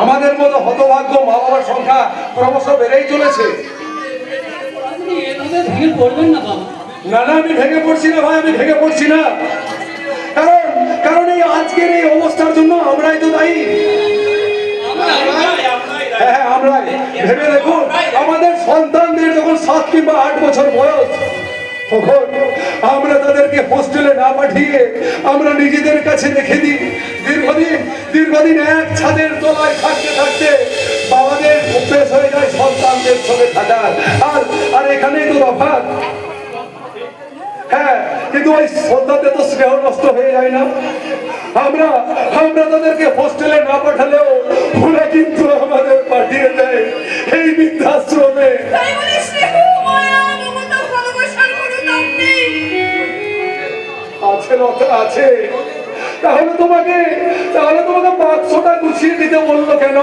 আমাদের মতো হতভাগ্য মা বাবার সংখ্যা ক্রমশ বেড়েই চলেছে। ভেঙে পড়বেন না বাবা। না না, আমি ভেঙে পড়ছি না ভাই, আমি ভেঙে পড়ছি না। কারণ এই আজকের এই অবস্থার জন্য আমরাই তো দায়ী। হ্যাঁ, আমরাই। ভেবে দেখুন, আমাদের সন্তানদের যখন 7 কিংবা 8 বছর বয়স, তখন আমরা তাদেরকে হোস্টেলে না পাঠিয়ে আমরা নিজেদের কাছে রেখে দিই। দীর্ঘদিন এক ছাদের তলায় থাকতে থাকতে বাবাদের অভ্যেস হয়ে যায় সন্তানদের সঙ্গে থাকার। আর এখানেই তো তফাৎ। হ্যাঁ, কিন্তু ওই সন্তানদের তো স্নেহ নষ্ট হয়ে যায় না। আমরা তাদেরকে হোস্টেলে না পাঠালেও ওরা কিন্তু আমাদের পাঠিয়ে দেয় এই বৃদ্ধাশ্রমে। আছে লতা আছে। তাহলে তোমাকে বাক্সটা গুছিয়ে দিতে বললো কেন?